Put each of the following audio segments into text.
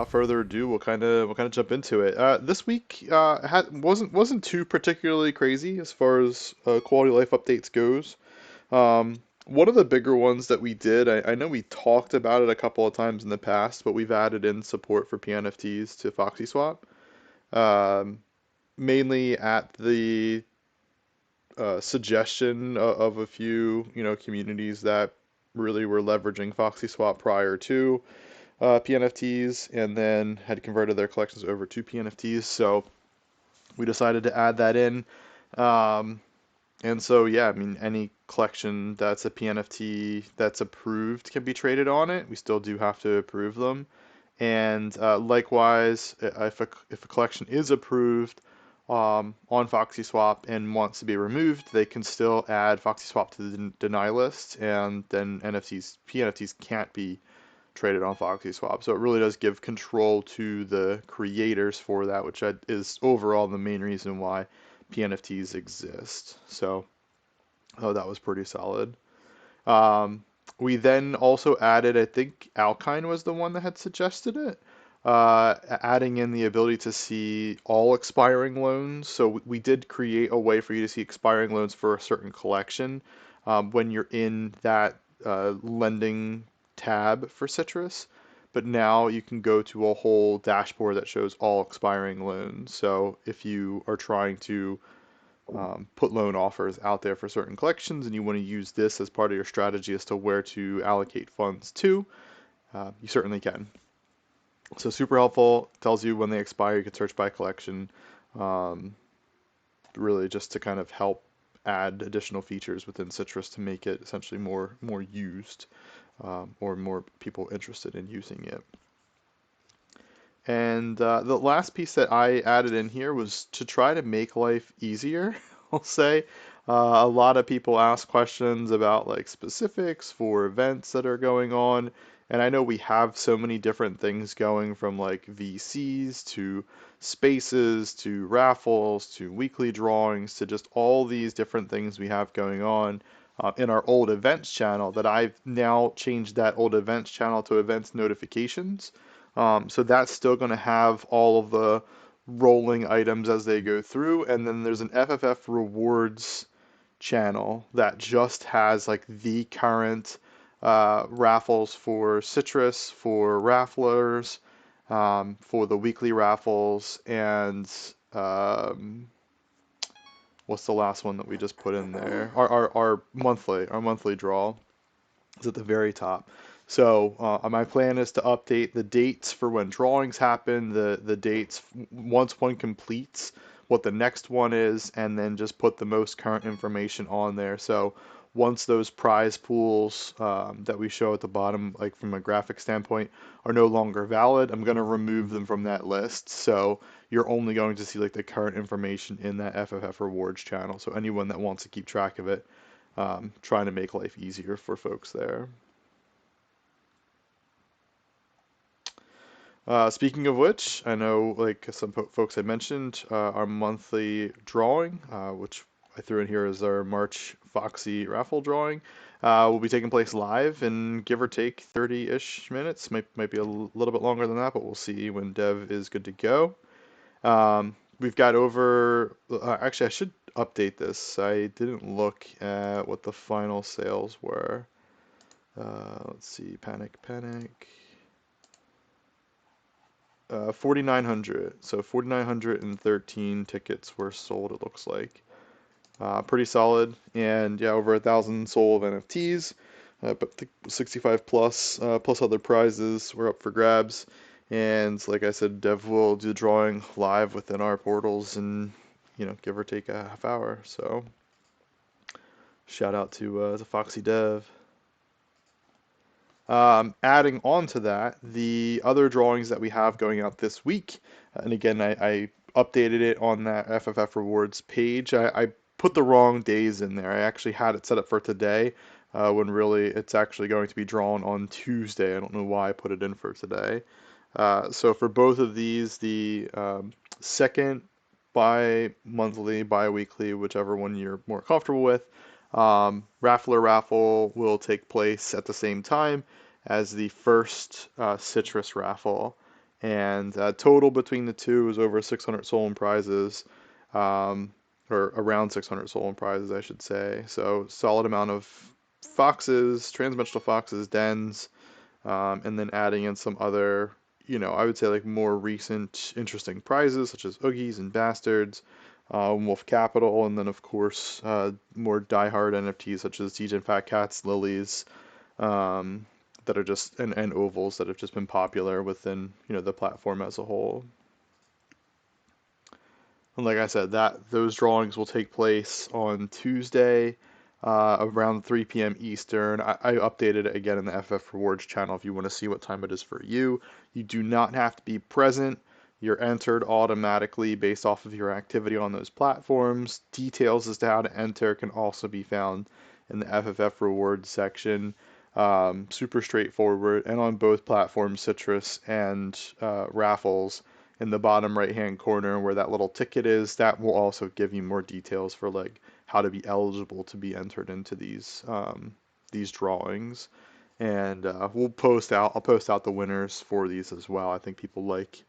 without further ado, we'll kind of jump into it. This week wasn't too particularly crazy as far as quality of life updates goes. One of the bigger ones that we did, I know we talked about it a couple of times in the past, but we've added in support for PNFTs to FoxySwap, um, mainly at the suggestion of a few, communities that really were leveraging FoxySwap prior to PNFTs and then had converted their collections over to PNFTs. So we decided to add that in. Um, and so, yeah, I mean, any collection that's a PNFT that's approved can be traded on it. We still do have to approve them. And likewise, if a collection is approved on FoxySwap and wants to be removed, they can still add FoxySwap to the deny list, and then PNFTs can't be traded on FoxySwap. So it really does give control to the creators for that, which is overall the main reason why PNFTs exist. So that was pretty solid. Um, we then also added, I think Alkine was the one that had suggested it, adding in the ability to see all expiring loans. So we did create a way for you to see expiring loans for a certain collection when you're in that lending tab for Citrus. But now you can go to a whole dashboard that shows all expiring loans. So if you are trying to put loan offers out there for certain collections and you want to use this as part of your strategy as to where to allocate funds to, you certainly can. So super helpful, tells you when they expire, you can search by collection, um, really just to kind of help add additional features within Citrus to make it essentially more used, or more people interested in using it. And the last piece that I added in here was to try to make life easier, I'll say. A lot of people ask questions about like specifics for events that are going on. And I know we have so many different things going from like VCs to spaces to raffles to weekly drawings to just all these different things we have going on in our old events channel that I've now changed that old events channel to events notifications. So that's still going to have all of the rolling items as they go through. And then there's an FFF rewards channel that just has like the current raffles for Citrus, for rafflers, for the weekly raffles, and um, what's the last one that we just put in there? Our monthly draw is at the very top. So my plan is to update the dates for when drawings happen, the dates once one completes, what the next one is, and then just put the most current information on there. So once those prize pools that we show at the bottom, like from a graphic standpoint, are no longer valid, I'm going to remove them from that list. So you're only going to see like the current information in that FFF rewards channel. So anyone that wants to keep track of it, trying to make life easier for folks there. Speaking of which, I know like some folks had mentioned our monthly drawing, which I threw in here as our March Foxy raffle drawing, will be taking place live in give or take 30-ish minutes. Might be a little bit longer than that, but we'll see when Dev is good to go. We've got over, actually, I should update this. I didn't look at what the final sales were. Let's see, panic. 4,900. So 4,913 tickets were sold, it looks like. Pretty solid. And yeah, over 1,000 sold of NFTs. But the 65 plus other prizes were up for grabs. And like I said, Dev will do the drawing live within our portals in, give or take a half hour. So shout out to Foxy Dev. Adding on to that, the other drawings that we have going out this week, and again, I updated it on that FFF rewards page. I put the wrong days in there. I actually had it set up for today, when really it's actually going to be drawn on Tuesday. I don't know why I put it in for today. So for both of these, the second bi-monthly, bi-weekly, whichever one you're more comfortable with, Raffler raffle will take place at the same time as the first Citrus raffle. and total between the two is over 600 stolen prizes, um, or around 600 stolen prizes, I should say. So solid amount of foxes, transdimensional foxes, dens, and then adding in some other, I would say like more recent interesting prizes such as Oogies and Bastards, Wolf Capital, and then of course more diehard NFTs such as Degen Fat Cats, Lilies, um, that are just and ovals that have just been popular within the platform as a whole. And like I said, that those drawings will take place on Tuesday, around 3 p.m. Eastern. I updated it again in the FF Rewards channel if you want to see what time it is for you. You do not have to be present. You're entered automatically based off of your activity on those platforms. Details as to how to enter can also be found in the FFF Rewards section. Super straightforward, and on both platforms, Citrus and Raffles, in the bottom right hand corner where that little ticket is, that will also give you more details for like how to be eligible to be entered into these drawings. And I'll post out the winners for these as well. I think people like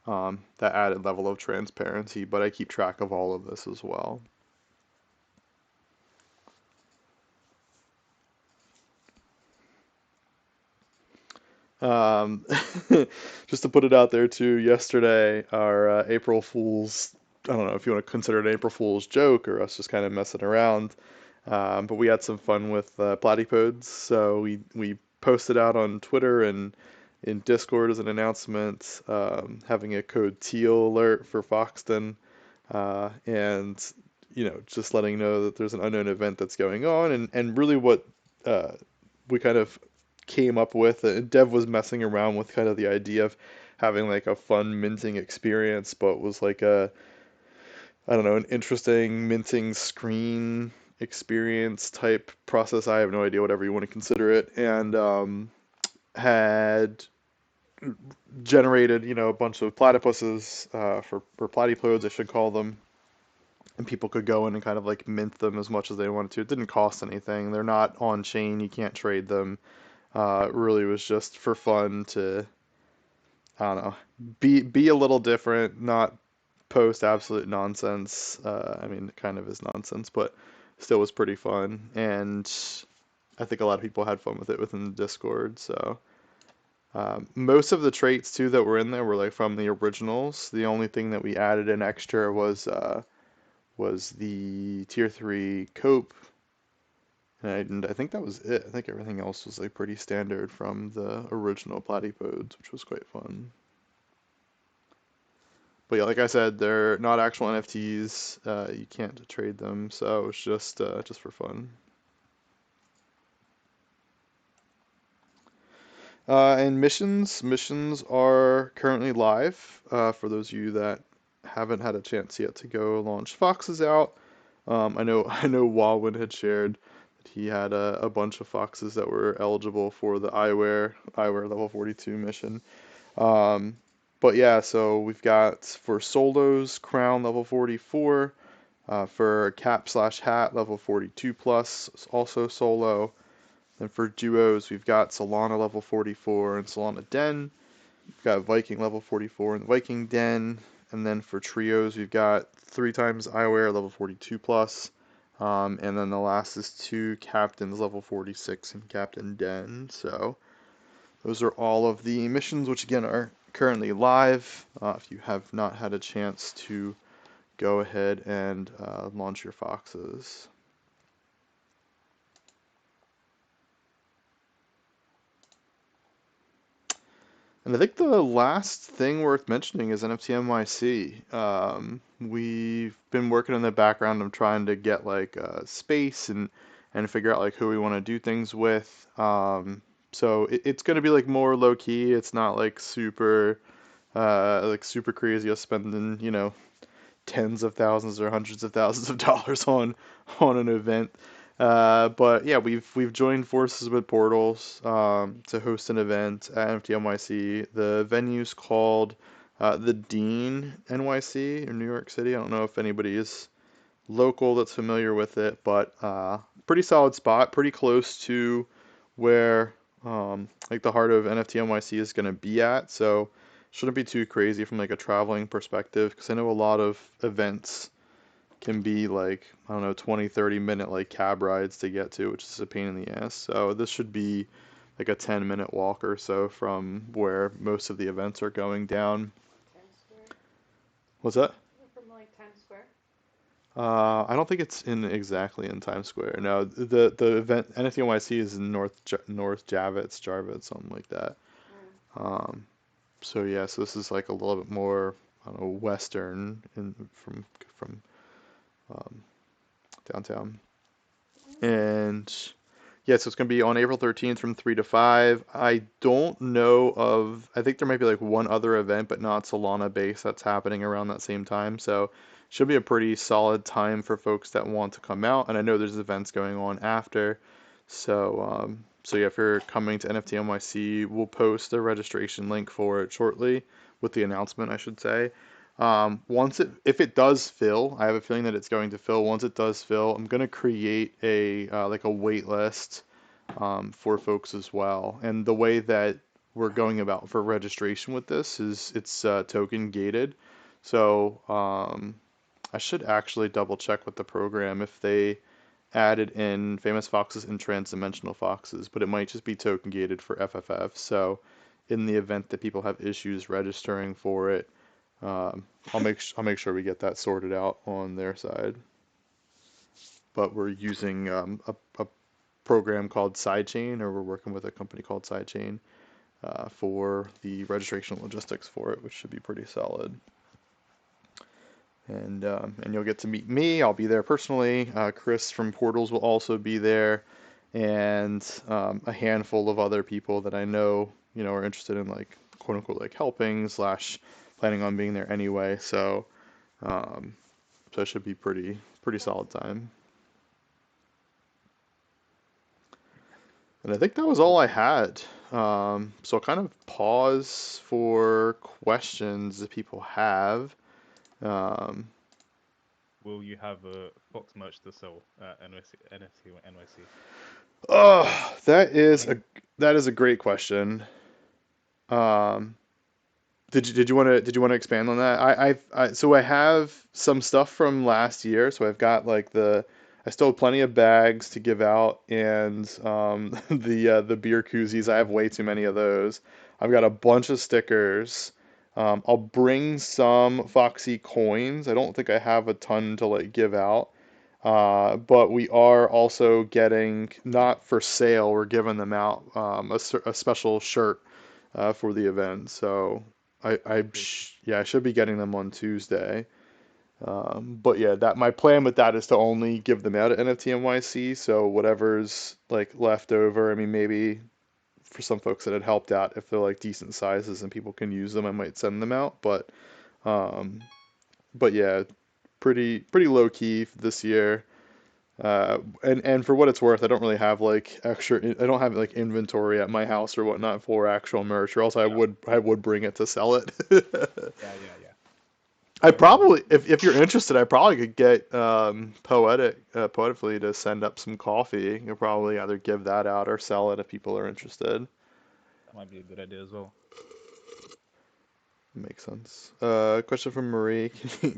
that added level of transparency, but I keep track of all of this as well. Um, just to put it out there too, yesterday our April Fool's, I don't know if you want to consider it an April Fool's joke or us just kind of messing around, but we had some fun with platypodes. So we posted out on Twitter and in Discord as an announcement, having a code teal alert for Foxton, and just letting know that there's an unknown event that's going on, and really what uh, we kind of came up with. Dev was messing around with kind of the idea of having like a fun minting experience, but was like I don't know, an interesting minting screen experience type process. I have no idea, whatever you want to consider it, and had generated, a bunch of platypuses, for platypodes, I should call them, and people could go in and kind of like mint them as much as they wanted to. It didn't cost anything. They're not on chain. You can't trade them. It really was just for fun to, I don't know, be a little different, not post absolute nonsense. I mean, it kind of is nonsense, but still was pretty fun. And I think a lot of people had fun with it within the Discord. So most of the traits too that were in there were like from the originals. The only thing that we added in extra was the tier 3 cope, and I think that was it. I think everything else was like pretty standard from the original platypodes, which was quite fun. But yeah, like I said, they're not actual NFTs. You can't trade them, so it's just for fun. And missions are currently live. For those of you that haven't had a chance yet to go launch Foxes out, I know I know Wawin had shared that he had a bunch of foxes that were eligible for the eyewear level 42 mission. Um, but yeah, so we've got for solos crown level 44, for cap slash hat level 42 plus, also solo. Then for duos, we've got Solana level 44 and Solana Den. We've got Viking level 44 and the Viking Den. And then for trios, we've got 3 times eyewear level 42 plus. And then the last is 2 captains level 46 and Captain Den. So those are all of the missions, which again are currently live. If you have not had a chance to go ahead and launch your foxes. And I think the last thing worth mentioning is NFT NYC. We've been working in the background of trying to get like space and figure out like who we want to do things with. So it's going to be like more low key. It's not like super crazy of spending tens of thousands or hundreds of thousands of dollars on an event. But yeah, we've joined forces with Portals to host an event at NFT NYC. The venue's called the Dean NYC in New York City. I don't know if anybody is local that's familiar with it, but pretty solid spot, pretty close to where like the heart of NFT NYC is going to be at. So shouldn't be too crazy from like a traveling perspective because I know a lot of events can be like, I don't know, 20, 30 minute like cab rides to get to, which is a pain in the ass. So this should be like a 10-minute walk or so from where most of the events are going down. Times Square? What's that? Is it from like Times Square? I don't think it's in exactly in Times Square. No, the event NFT NYC is in North Javits, something like that. Mm. Um, so yeah, so this is like a little bit more, I don't know, western in from um, downtown. Mm. And yeah, so it's gonna be on April 13th from 3 to 5. I don't know of, I think there might be like one other event, but not Solana based that's happening around that same time. So should be a pretty solid time for folks that want to come out. And I know there's events going on after. So yeah, if you're coming to NFT NYC, we'll post a registration link for it shortly with the announcement, I should say. If it does fill, I have a feeling that it's going to fill. Once it does fill, I'm gonna create a like a wait list for folks as well. And the way that we're going about for registration with this is it's token gated. So I should actually double check with the program if they added in famous foxes and transdimensional foxes, but it might just be token gated for FFF. So in the event that people have issues registering for it, I'll make sure we get that sorted out on their side. But we're using a program called Sidechain, or we're working with a company called Sidechain for the registration logistics for it, which should be pretty solid. And you'll get to meet me. I'll be there personally. Chris from Portals will also be there, and a handful of other people that I know, are interested in like quote unquote like helping slash planning on being there anyway. Um, so it should be pretty That's solid cool. time. And I think that was all I had. So I'll kind of pause for questions if people have. Um, Will you have a Fox merch to sell at NFT or NYC? oh, that is a great question. Um, did you want to expand on that? So I have some stuff from last year. So I've got like I still have plenty of bags to give out, and the beer koozies. I have way too many of those. I've got a bunch of stickers. I'll bring some Foxy coins. I don't think I have a ton to like give out. But we are also getting, not for sale, we're giving them out a special shirt for the event. So Oh, pretty cool. yeah, I should be getting them on Tuesday. But yeah, that my plan with that is to only give them out at NFT NYC. So whatever's like left over, I mean, maybe for some folks that had helped out, if they're like decent sizes and people can use them, I might send them out. Um, but yeah, pretty low key this year. And for what it's worth, I don't really have like extra. I don't have like inventory at my house or whatnot for actual merch, or else Yeah, I would bring it to sell it. yeah. I No, no, probably, if you're interested, I probably could get Poetically to send up some coffee. You'll probably either give that out or sell it if people are interested. that might be a good idea as well. Makes sense. Question from Marie.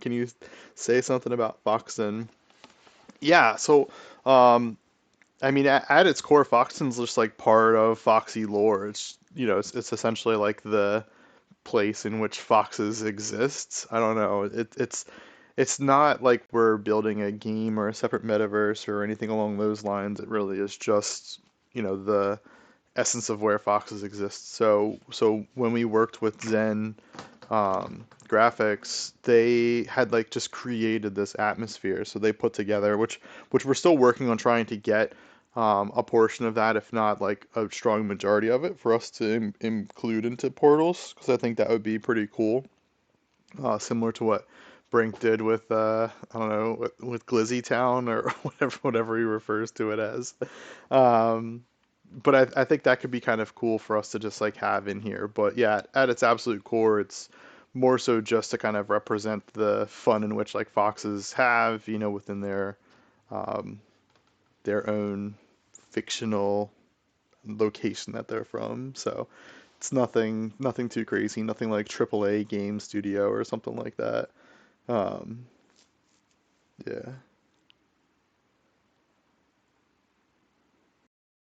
Can you say something about Foxen? Yeah. So, um, I mean, at its core, Foxen's just like part of Foxy lore. It's essentially like the place in which foxes exist. I don't know. It's not like we're building a game or a separate metaverse or anything along those lines. It really is just, the essence of where foxes exist. So when we worked with Zen graphics, they had like just created this atmosphere. So they put together, which we're still working on trying to get a portion of that, if not like a strong majority of it, for us to include into portals, because I think that would be pretty cool. Similar to what Brink did with I don't know, with Glizzy Town or whatever he refers to it as. Um, but I think that could be kind of cool for us to just like have in here. But yeah, at its absolute core, it's more so just to kind of represent the fun in which like foxes have, within um, their own fictional location that they're from. So It's nothing too crazy, nothing like AAA game studio or something like that. Um, yeah.